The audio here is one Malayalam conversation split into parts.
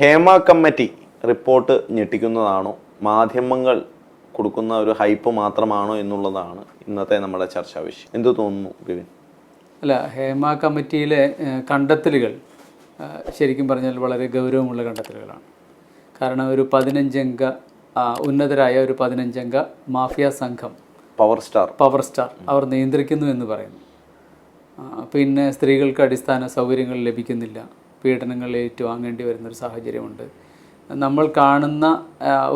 ഹേമ കമ്മിറ്റി റിപ്പോർട്ട് ഞെട്ടിക്കുന്നതാണോ, മാധ്യമങ്ങൾ കൊടുക്കുന്ന ഒരു ഹൈപ്പ് മാത്രമാണോ എന്നുള്ളതാണ് ഇന്നത്തെ നമ്മുടെ ചർച്ചാ വിഷയം. എന്തു തോന്നുന്നു വിപിൻ? അല്ല, ഹേമ കമ്മിറ്റിയിലെ കണ്ടെത്തലുകൾ ശരിക്കും പറഞ്ഞാൽ വളരെ ഗൗരവമുള്ള കണ്ടെത്തലുകളാണ്. കാരണം ഒരു 15 അംഗ ഉന്നതരായ ഒരു 15 അംഗ മാഫിയ സംഘം പവർ സ്റ്റാർ അവർ നിയന്ത്രിക്കുന്നു എന്ന് പറയുന്നു. പിന്നെ സ്ത്രീകൾക്ക് അടിസ്ഥാന സൗകര്യങ്ങൾ ലഭിക്കുന്നില്ല, പീഡനങ്ങൾ ഏറ്റുവാങ്ങേണ്ടി വരുന്നൊരു സാഹചര്യമുണ്ട്. നമ്മൾ കാണുന്ന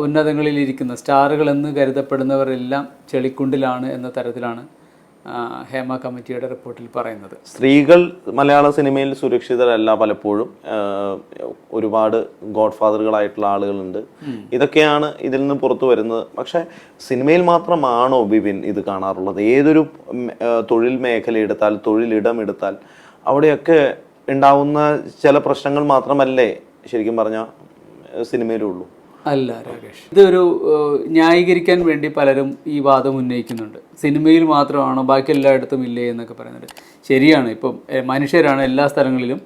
ഉന്നതങ്ങളിലിരിക്കുന്ന സ്റ്റാറുകൾ എന്ന് കരുതപ്പെടുന്നവരെല്ലാം ചെളിക്കുണ്ടിലാണ് എന്ന തരത്തിലാണ് ഹേമ കമ്മിറ്റിയുടെ റിപ്പോർട്ടിൽ പറയുന്നത്. സ്ത്രീകൾ മലയാള സിനിമയിൽ സുരക്ഷിതരല്ല, പലപ്പോഴും ഒരുപാട് ഗോഡ് ഫാദറുകളായിട്ടുള്ള ആളുകളുണ്ട്. ഇതൊക്കെയാണ് ഇതിൽ നിന്ന് പുറത്തു വരുന്നത്. പക്ഷെ സിനിമയിൽ മാത്രമാണോ ബിപിൻ ഇത് കാണാറുള്ളത്? ഏതൊരു തൊഴിൽ മേഖല എടുത്താൽ, തൊഴിലിടം എടുത്താൽ അവിടെയൊക്കെ ഉണ്ടാവുന്ന ചില പ്രശ്നങ്ങൾ മാത്രമല്ലേ ശരിക്കും പറഞ്ഞാൽ സിനിമയിലുള്ളൂ? അല്ല രാകേഷ്, ഇതൊരു ന്യായീകരിക്കാൻ വേണ്ടി പലരും ഈ വാദം ഉന്നയിക്കുന്നുണ്ട്. സിനിമയിൽ മാത്രമാണോ, ബാക്കി എല്ലായിടത്തും ഇല്ലേ എന്നൊക്കെ പറയുന്നുണ്ട്. ശരിയാണ്, ഇപ്പം മനുഷ്യരാണ്, എല്ലാ സ്ഥലങ്ങളിലും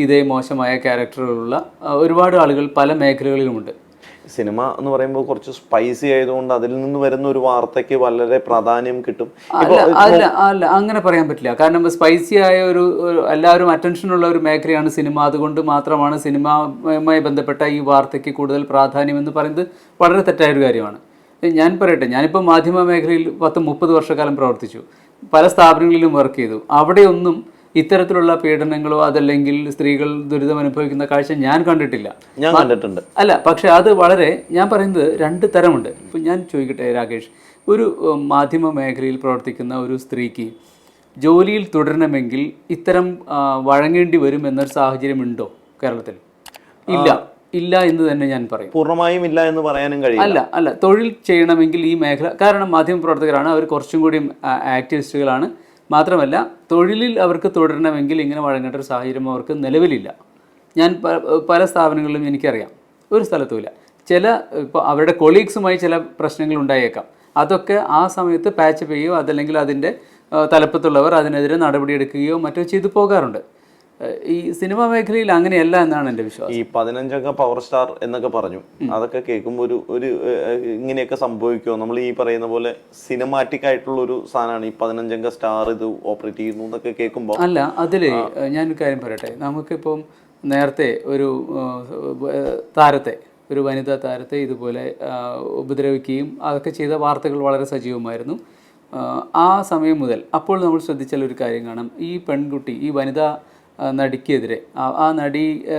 ഇതേ മോശമായ ക്യാരക്ടറുകളുള്ള ഒരുപാട് ആളുകൾ പല മേഖലകളിലുമുണ്ട്. സിനിമ എന്ന് പറയുമ്പോൾ കുറച്ച് സ്പൈസി ആയതുകൊണ്ട് അതിൽ നിന്ന് വരുന്ന ഒരു വാർത്തയ്ക്ക് വളരെ പ്രാധാന്യം കിട്ടും. അല്ല, അങ്ങനെ പറയാൻ പറ്റില്ല. കാരണം സ്പൈസി ആയ ഒരു എല്ലാവരും അറ്റൻഷനുള്ള ഒരു മേഖലയാണ് സിനിമ. അതുകൊണ്ട് മാത്രമാണ് സിനിമയുമായി ബന്ധപ്പെട്ട ഈ വാർത്തയ്ക്ക് കൂടുതൽ പ്രാധാന്യം എന്ന് പറയുന്നത് വളരെ തെറ്റായൊരു കാര്യമാണ്. ഞാൻ പറയട്ടെ, ഞാനിപ്പോൾ മാധ്യമ മേഖലയിൽ 10-30 വർഷക്കാലം പ്രവർത്തിച്ചു, പല സ്ഥാപനങ്ങളിലും വർക്ക് ചെയ്തു. അവിടെയൊന്നും ഇത്തരത്തിലുള്ള പീഡനങ്ങളോ അതല്ലെങ്കിൽ സ്ത്രീകൾ ദുരിതം അനുഭവിക്കുന്ന കാഴ്ച ഞാൻ കണ്ടിട്ടില്ല. ഞാൻ കണ്ടിട്ടുണ്ട്. അല്ല, പക്ഷെ അത് വളരെ, ഞാൻ പറയുന്നത് 2 തരമുണ്ട്. ഇപ്പം ഞാൻ ചോദിക്കട്ടെ രാകേഷ്, ഒരു മാധ്യമ മേഖലയിൽ പ്രവർത്തിക്കുന്ന ഒരു സ്ത്രീക്ക് ജോലിയിൽ തുടരണമെങ്കിൽ ഇത്തരം വഴങ്ങേണ്ടി വരും എന്നൊരു സാഹചര്യം ഉണ്ടോ കേരളത്തിൽ? ഇല്ല എന്ന് തന്നെ ഞാൻ പറയും. പൂർണ്ണമായും ഇല്ല എന്ന് പറയാനും കഴിയില്ല. അല്ല, തൊഴിൽ ചെയ്യണമെങ്കിൽ ഈ മേഖല, കാരണം മാധ്യമ പ്രവർത്തകരാണ് അവർ, കുറച്ചും കൂടി ആക്ടിവിസ്റ്റുകളാണ്. മാത്രമല്ല, തൊഴിലിൽ അവർക്ക് തുടരണമെങ്കിൽ ഇങ്ങനെ വഴങ്ങേണ്ട ഒരു സാഹചര്യം അവർക്ക് നിലവിലില്ല. ഞാൻ പല സ്ഥാപനങ്ങളിലും എനിക്കറിയാം, ഒരു സ്ഥലത്തുമില്ല. ഇപ്പോൾ അവരുടെ കൊളീഗ്സുമായി ചില പ്രശ്നങ്ങൾ ഉണ്ടായേക്കാം. അതൊക്കെ ആ സമയത്ത് പാച്ചപ്പ് ചെയ്യുകയോ അതല്ലെങ്കിൽ അതിൻ്റെ തലപ്പത്തുള്ളവർ അതിനെതിരെ നടപടിയെടുക്കുകയോ മറ്റോ ചെയ്തു പോകാറുണ്ട്. ഈ സിനിമാ മേഖലയിൽ അങ്ങനെയല്ല എന്നാണ് എൻ്റെ വിശ്വാസം. ഈ 15 അംഗ പവർ സ്റ്റാർ എന്നൊക്കെ പറഞ്ഞു, അതൊക്കെ കേൾക്കുമ്പോൾ ഒരു ഇങ്ങനെയൊക്കെ സംഭവിക്കുമോ? നമ്മൾ ഈ പറയുന്ന പോലെ സിനിമാറ്റിക് ആയിട്ടുള്ള ഒരു സാധനമാണ് ഈ 15 അംഗ സ്റ്റാർ ഇത് ഓപ്പറേറ്റ് ചെയ്യുന്നു എന്നൊക്കെ കേൾക്കുമ്പോൾ. അല്ല, അതിൽ ഞാനൊരു കാര്യം പറയട്ടെ. നമുക്കിപ്പം നേരത്തെ ഒരു താരത്തെ, ഒരു വനിതാ താരത്തെ ഇതുപോലെ ഉപദ്രവിക്കുകയും അതൊക്കെ ചെയ്ത വാർത്തകൾ വളരെ സജീവമായിരുന്നു. ആ സമയം മുതൽ അപ്പോൾ നമ്മൾ ശ്രദ്ധിച്ചാൽ ഒരു കാര്യം കാണാം, ഈ പെൺകുട്ടി, ഈ വനിതാ നടിക്കെതിരെ ആ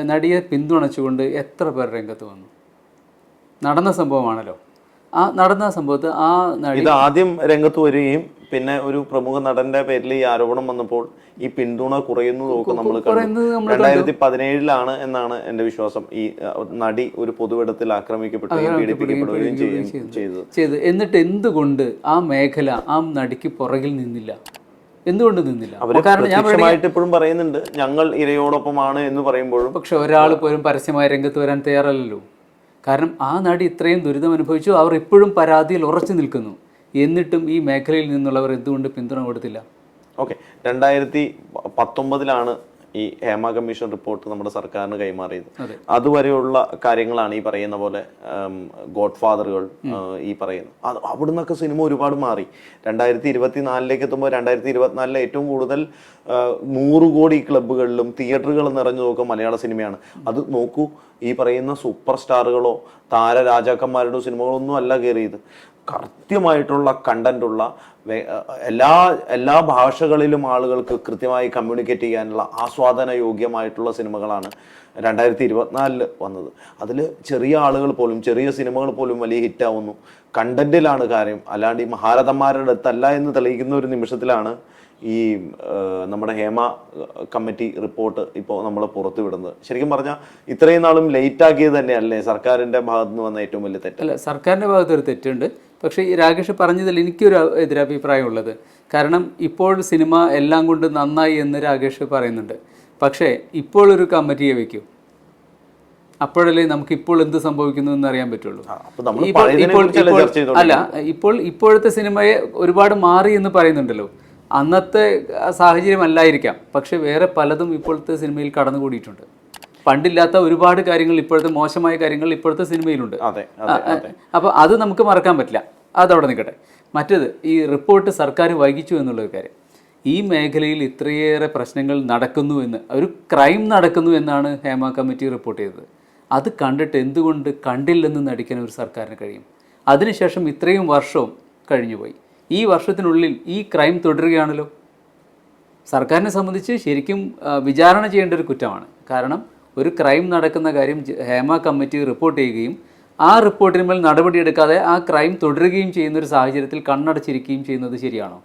നടിയെ പിന്തുണച്ചുകൊണ്ട് എത്ര പേർ രംഗത്ത് വന്നു. നടന്ന സംഭവമാണല്ലോ. ആ നടന്ന സംഭവത്ത് ആ നടി ഇത് ആദ്യം രംഗത്ത് വരികയും പിന്നെ ഒരു പ്രമുഖ നടന്റെ പേരിൽ ഈ ആരോപണം വന്നപ്പോൾ ഈ പിന്തുണ കുറയുന്നതൊക്കെ നമ്മൾ കണ്ടു. 2017 എന്നാണ് എന്റെ വിശ്വാസം ഈ നടി ഒരു പൊതുവിടത്തിൽ ആക്രമിക്കപ്പെടുകയും പീഡിപ്പിക്കപ്പെടുകയും ചെയ്തു. എന്നിട്ട് എന്തുകൊണ്ട് ആ മേഖല ആ നടിക്ക് പുറകിൽ നിന്നില്ല? എന്തുകൊണ്ട് നിന്നില്ല? കാരണം ഞാൻ ഇപ്പോഴും പറയുന്നുണ്ട് ഞങ്ങൾ ഇരയോടൊപ്പമാണ് എന്ന് പറയുമ്പോഴും. പക്ഷെ ഒരാൾ പോലും പരസ്യമായ രംഗത്ത് വരാൻ തയ്യാറല്ലല്ലോ. കാരണം ആ നടി ഇത്രയും ദുരിതം അനുഭവിച്ചു, അവർ ഇപ്പോഴും പരാതിയിൽ ഉറച്ചു നിൽക്കുന്നു. എന്നിട്ടും ഈ മേഖലയിൽ നിന്നുള്ളവർ എന്തുകൊണ്ട് പിന്തുണ കൊടുത്തില്ല? ഓക്കെ, 2019 ഈ ഹേമ കമ്മീഷൻ റിപ്പോർട്ട് നമ്മുടെ സർക്കാരിന് കൈമാറിയത്. അതുവരെയുള്ള കാര്യങ്ങളാണ് ഈ പറയുന്ന പോലെ ഗോഡ് ഫാദറുകൾ ഈ പറയുന്നത്. അവിടുന്നൊക്കെ സിനിമ ഒരുപാട് മാറി. 2024 എത്തുമ്പോൾ 2024 ഏറ്റവും കൂടുതൽ 100 കോടി ക്ലബ്ബുകളിലും തിയേറ്ററുകളും നിറഞ്ഞു നോക്കുക മലയാള സിനിമയാണ്. അത് നോക്കൂ, ഈ പറയുന്ന സൂപ്പർ സ്റ്റാറുകളോ താരരാജാക്കന്മാരുടെ സിനിമകളോ ഒന്നും അല്ല കയറിയത്. കൃത്യമായിട്ടുള്ള കണ്ടന്റുള്ള എല്ലാ ഭാഷകളിലും ആളുകൾക്ക് കൃത്യമായി കമ്മ്യൂണിക്കേറ്റ് ചെയ്യാനുള്ള ആസ്വാദന യോഗ്യമായിട്ടുള്ള സിനിമകളാണ് 2024 വന്നത്. അതിൽ ചെറിയ ആളുകൾ പോലും, ചെറിയ സിനിമകൾ പോലും വലിയ ഹിറ്റാവുന്നു. കണ്ടന്റിലാണ് കാര്യം, അല്ലാണ്ട് ഈ മഹാരഥന്മാരുടെ അടുത്തല്ല എന്ന് തെളിയിക്കുന്ന ഒരു നിമിഷത്തിലാണ് ഈ നമ്മുടെ ഹേമ കമ്മിറ്റി റിപ്പോർട്ട് ഇപ്പോൾ നമ്മൾ പുറത്തു വിടുന്നത്. ശരിക്കും പറഞ്ഞാൽ ഇത്രയും നാളും ലേറ്റ് ആക്കിയത് തന്നെയല്ലേ സർക്കാരിൻ്റെ ഭാഗത്ത് നിന്ന് വന്ന ഏറ്റവും വലിയ തെറ്റ്? അല്ല, സർക്കാരിൻ്റെ ഭാഗത്ത് ഒരു തെറ്റുണ്ട്. പക്ഷേ ഈ രാകേഷ് പറഞ്ഞതിൽ എനിക്കൊരു എതിരഭിപ്രായം ഉള്ളത്, കാരണം ഇപ്പോൾ സിനിമ എല്ലാം കൊണ്ട് നന്നായി എന്ന് രാകേഷ് പറയുന്നുണ്ട്. പക്ഷേ ഇപ്പോൾ ഒരു കമ്മിറ്റിയെ വയ്ക്കൂ, അപ്പോഴല്ലേ നമുക്ക് ഇപ്പോൾ എന്ത് സംഭവിക്കുന്നു എന്ന് അറിയാൻ പറ്റുള്ളൂ. അല്ല, ഇപ്പോഴത്തെ സിനിമയെ ഒരുപാട് മാറി എന്ന് പറയുന്നുണ്ടല്ലോ. അന്നത്തെ സാഹചര്യം അല്ലായിരിക്കാം, പക്ഷെ വേറെ പലതും ഇപ്പോഴത്തെ സിനിമയിൽ കടന്നുകൂടിയിട്ടുണ്ട്. പണ്ടില്ലാത്ത ഒരുപാട് കാര്യങ്ങൾ ഇപ്പോഴത്തെ മോശമായ കാര്യങ്ങൾ ഇപ്പോഴത്തെ സിനിമയിലുണ്ട്. അതെ അതെ അതെ. അപ്പോൾ അത് നമുക്ക് മറക്കാൻ പറ്റില്ല, അതവിടെ നിൽക്കട്ടെ. മറ്റേത് ഈ റിപ്പോർട്ട് സർക്കാർ വൈകിച്ചു എന്നുള്ളൊരു കാര്യം. ഈ മേഖലയിൽ ഇത്രയേറെ പ്രശ്നങ്ങൾ നടക്കുന്നു എന്ന്, ഒരു ക്രൈം നടക്കുന്നു എന്നാണ് ഹേമ കമ്മിറ്റി റിപ്പോർട്ട് ചെയ്തത്. അത് കണ്ടിട്ട് എന്തുകൊണ്ട് കണ്ടില്ലെന്ന് നടിക്കാൻ ഒരു സർക്കാരിന് കഴിയും? അതിനുശേഷം ഇത്രയും വർഷവും കഴിഞ്ഞുപോയി. ഈ വർഷത്തിനുള്ളിൽ ഈ ക്രൈം തുടരുകയാണല്ലോ. സർക്കാരിനെ സംബന്ധിച്ച് ശരിക്കും വിചാരണ ചെയ്യേണ്ട ഒരു കുറ്റമാണ്. കാരണം ഒരു ക്രൈം നടക്കുന്ന കാര്യം ഹേമ കമ്മിറ്റി റിപ്പോർട്ട് ചെയ്യുകയും ആ റിപ്പോർട്ടിന്മേൽ നടപടിയെടുക്കാതെ ആ ക്രൈം തുടരുകയും ചെയ്യുന്ന ഒരു സാഹചര്യത്തിൽ കണ്ണടച്ചിരിക്കുകയും ചെയ്യുന്നത് ശരിയാണോ?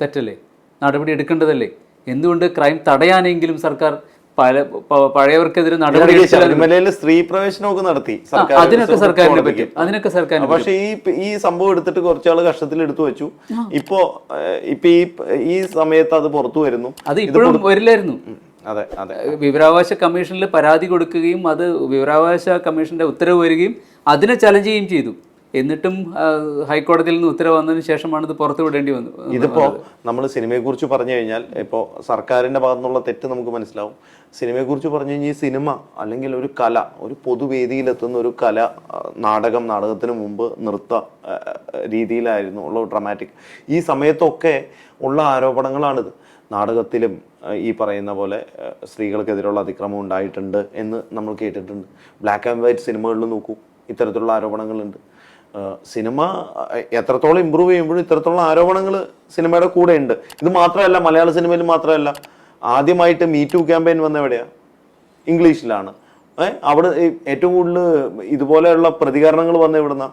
തെറ്റല്ലേ? നടപടി എടുക്കേണ്ടതല്ലേ? എന്തുകൊണ്ട് ക്രൈം തടയാനെങ്കിലും സർക്കാർ പഴയവർക്കെതിരെ നടപടി? ശബരിമലയിൽ സ്ത്രീ പ്രവേശനമൊക്കെ നടത്തി, അതിനൊക്കെ സർക്കാരിനെ പറ്റും, അതിനൊക്കെ സർക്കാരിന്. പക്ഷെ ഈ സംഭവം എടുത്തിട്ട് കുറച്ചാള് കഷ്ടത്തിൽ എടുത്തു വെച്ചു. ഇപ്പൊ ഈ സമയത്ത് അത് പുറത്തു വരുന്നു. അത് ഇപ്പോഴും വരില്ലായിരുന്നു. അതെ അതെ. വിവരാവകാശ കമ്മീഷനിൽ പരാതി കൊടുക്കുകയും അത് വിവരാവകാശ കമ്മീഷന്റെ ഉത്തരവ് വരികയും അതിനെ ചലഞ്ച് ചെയ്യുകയും ചെയ്തു. എന്നിട്ടും ഹൈക്കോടതിയിൽ നിന്ന് ഉത്തരവ് വന്നതിന് ശേഷമാണ് ഇത് പുറത്തു വിടേണ്ടി വന്നത്. ഇതിപ്പോ നമ്മൾ സിനിമയെ കുറിച്ച് പറഞ്ഞു കഴിഞ്ഞാൽ ഇപ്പോൾ സർക്കാരിന്റെ ഭാഗത്തു നിന്നുള്ള തെറ്റ് നമുക്ക് മനസ്സിലാവും. സിനിമയെ കുറിച്ച് പറഞ്ഞു കഴിഞ്ഞാൽ ഈ സിനിമ അല്ലെങ്കിൽ ഒരു കല, ഒരു പൊതുവേദിയിലെത്തുന്ന ഒരു കല, നാടകത്തിന് മുമ്പ് നൃത്ത രീതിയിലായിരുന്നു ഉള്ള ഡ്രമാറ്റിക്. ഈ സമയത്തൊക്കെ ഉള്ള ആരോപണങ്ങളാണിത്. നാടകത്തിലും ഈ പറയുന്ന പോലെ സ്ത്രീകൾക്കെതിരെയുള്ള അതിക്രമം ഉണ്ടായിട്ടുണ്ട് എന്ന് നമ്മൾ കേട്ടിട്ടുണ്ട്. ബ്ലാക്ക് ആൻഡ് വൈറ്റ് സിനിമകളിൽ നോക്കൂ, ഇത്തരത്തിലുള്ള ആരോപണങ്ങളുണ്ട്. സിനിമ എത്രത്തോളം ഇമ്പ്രൂവ് ചെയ്യുമ്പോഴും ഇത്തരത്തിലുള്ള ആരോപണങ്ങൾ സിനിമയുടെ കൂടെ ഉണ്ട്. ഇത് മാത്രമല്ല, മലയാള സിനിമയിൽ മാത്രമല്ല, ആദ്യമായിട്ട് മീ ടു ക്യാമ്പയിൻ വന്ന എവിടെയാ? ഇംഗ്ലീഷിലാണ്. അവിടെ ഏറ്റവും കൂടുതൽ ഇതുപോലെയുള്ള പ്രതികരണങ്ങൾ വന്ന എവിടുന്ന?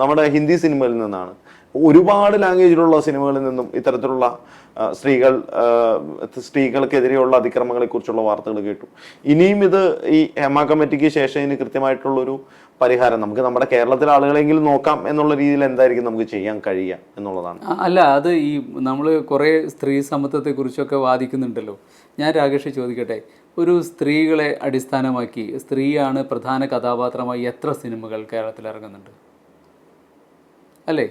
നമ്മുടെ ഹിന്ദി സിനിമയിൽ നിന്നാണ്. ഒരുപാട് ലാംഗ്വേജിലുള്ള സിനിമകളിൽ നിന്നും ഇത്തരത്തിലുള്ള സ്ത്രീകൾക്കെതിരെയുള്ള അതിക്രമങ്ങളെ കുറിച്ചുള്ള വാർത്തകൾ കേട്ടു. ഇനിയും ഇത് ഈ ഹേമ കമ്മിറ്റിക്ക് ശേഷം ഇതിന് കൃത്യമായിട്ടുള്ളൊരു പരിഹാരം നമുക്ക് നമ്മുടെ കേരളത്തിലെ ആളുകളെങ്കിലും നോക്കാം എന്നുള്ള രീതിയിൽ എന്തായിരിക്കും നമുക്ക് ചെയ്യാൻ കഴിയുക എന്നുള്ളതാണ്. അല്ല, അത് ഈ നമ്മൾ കുറേ സ്ത്രീ സമത്വത്തെ കുറിച്ചൊക്കെ വാദിക്കുന്നുണ്ടല്ലോ. ഞാൻ രാകേഷ് ചോദിക്കട്ടെ, ഒരു സ്ത്രീകളെ അടിസ്ഥാനമാക്കി സ്ത്രീയാണ് പ്രധാന കഥാപാത്രമായി എത്ര സിനിമകൾ കേരളത്തിൽ ഇറങ്ങുന്നുണ്ട്? അല്ലേ?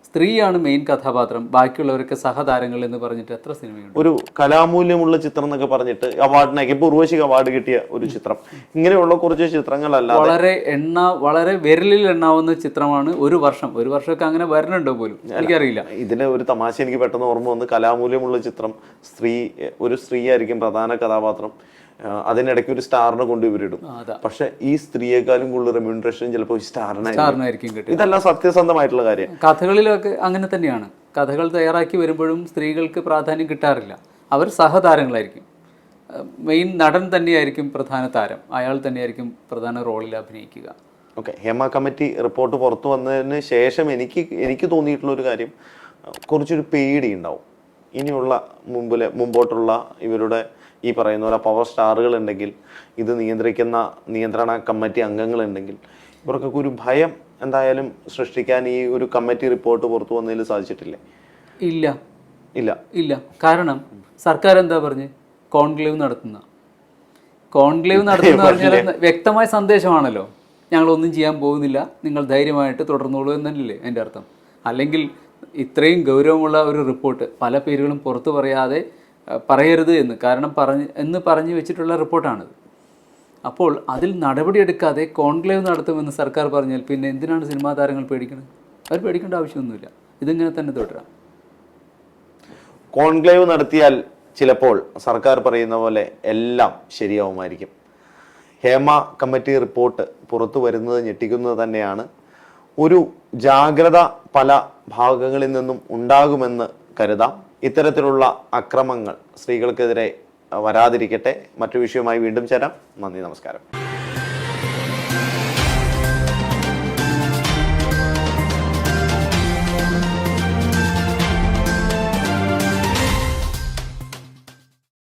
സ്ത്രീയാണ് മെയിൻ കഥാപാത്രം, ബാക്കിയുള്ളവരൊക്കെ സഹതാരങ്ങൾ എന്ന് പറഞ്ഞിട്ട് എത്ര സിനിമയുണ്ട്? ഒരു കലാമൂല്യമുള്ള ചിത്രം എന്നൊക്കെ പറഞ്ഞിട്ട് അവാർഡിനൊക്കെ ഇപ്പോൾ ഉർവശിക്ക് അവാർഡ് കിട്ടിയ ഒരു ചിത്രം, ഇങ്ങനെയുള്ള കുറച്ച് ചിത്രങ്ങളല്ല, വളരെ വിരലിൽ എണ്ണാവുന്ന ചിത്രമാണ്. ഒരു വർഷമൊക്കെ അങ്ങനെ വരണുണ്ടോ പോലും എനിക്കറിയില്ല. ഇതിന് ഒരു തമാശ എനിക്ക് പെട്ടെന്ന് ഓർമ്മ വന്ന്, കലാമൂല്യമുള്ള ചിത്രം, ഒരു സ്ത്രീ ആയിരിക്കും പ്രധാന കഥാപാത്രം, അതിനിടയ്ക്ക് ഒരു സ്റ്റാറിനെ കൊണ്ട് ഇവരിടും. പക്ഷെ ഈ സ്ത്രീയെക്കാളും കൂടുതൽ റെമ്യൂണറേഷൻ ചിലപ്പോൾ സ്റ്റാറിനായിരിക്കും കിട്ടും. ഇതെല്ലാം സത്യസന്ധമായിട്ടുള്ള കാര്യം. കഥകളിലൊക്കെ അങ്ങനെ തന്നെയാണ്. കഥകൾ തയ്യാറാക്കി വരുമ്പോഴും സ്ത്രീകൾക്ക് പ്രാധാന്യം കിട്ടാറില്ല. അവർ സഹതാരങ്ങളായിരിക്കും. മെയിൻ നടൻ തന്നെയായിരിക്കും പ്രധാന താരം, അയാൾ തന്നെയായിരിക്കും പ്രധാന റോളിൽ അഭിനയിക്കുക. ഓക്കെ, ഹേമ കമ്മിറ്റി റിപ്പോർട്ട് പുറത്തു വന്നതിന് ശേഷം എനിക്ക് തോന്നിയിട്ടുള്ള ഒരു കാര്യം, കുറച്ചൊരു പേടി ഉണ്ടാവും. ഇനിയുള്ള മുമ്പോട്ടുള്ള ഇവരുടെ ഈ പറയുന്ന പോലെ പവർ സ്റ്റാറുകൾ ഉണ്ടെങ്കിൽ, ഇത് നിയന്ത്രണ കമ്മിറ്റി അംഗങ്ങളുണ്ടെങ്കിൽ, ഇവർക്കൊക്കെ ഒരു ഭയം എന്തായാലും സൃഷ്ടിക്കാൻ ഈ ഒരു കമ്മിറ്റി റിപ്പോർട്ട് പുറത്തു വന്നതിൽ സാധിച്ചിട്ടില്ലേ? ഇല്ല. കാരണം സർക്കാർ എന്താ പറഞ്ഞ് കോൺക്ലേവ് നടത്തുന്ന പറഞ്ഞാൽ വ്യക്തമായ സന്ദേശമാണല്ലോ. ഞങ്ങളൊന്നും ചെയ്യാൻ പോകുന്നില്ല, നിങ്ങൾ ധൈര്യമായിട്ട് തുടർന്നോളൂ എന്നല്ലേ എൻ്റെ അർത്ഥം. അല്ലെങ്കിൽ ഇത്രയും ഗൗരവമുള്ള ഒരു റിപ്പോർട്ട് പല പേരുകളും പുറത്തു പറയരുത് എന്ന് പറഞ്ഞു വെച്ചിട്ടുള്ള റിപ്പോർട്ടാണിത്. അപ്പോൾ അതിൽ നടപടിയെടുക്കാതെ കോൺക്ലേവ് നടത്തുമെന്ന് സർക്കാർ പറഞ്ഞാൽ പിന്നെ എന്തിനാണ് സിനിമാ താരങ്ങൾ പേടിക്കുന്നത്? അവർ പേടിക്കേണ്ട ആവശ്യമൊന്നുമില്ല. ഇതിങ്ങനെ തന്നെ തുടരാം. കോൺക്ലേവ് നടത്തിയാൽ ചിലപ്പോൾ സർക്കാർ പറയുന്ന പോലെ എല്ലാം ശരിയാവുമായിരിക്കും. ഹേമ കമ്മിറ്റി റിപ്പോർട്ട് പുറത്തു വരുന്നത് ഞെട്ടിക്കുന്നത് തന്നെയാണ്. ഒരു ജാഗ്രത പല ഭാഗങ്ങളിൽ നിന്നും ഉണ്ടാകുമെന്ന് കരുതാം. ഇത്തരത്തിലുള്ള അക്രമങ്ങൾ സ്ത്രീകൾക്കെതിരെ വരാതിരിക്കട്ടെ. മറ്റു വിഷയവുമായി വീണ്ടും ചേരാം. നന്ദി, നമസ്കാരം.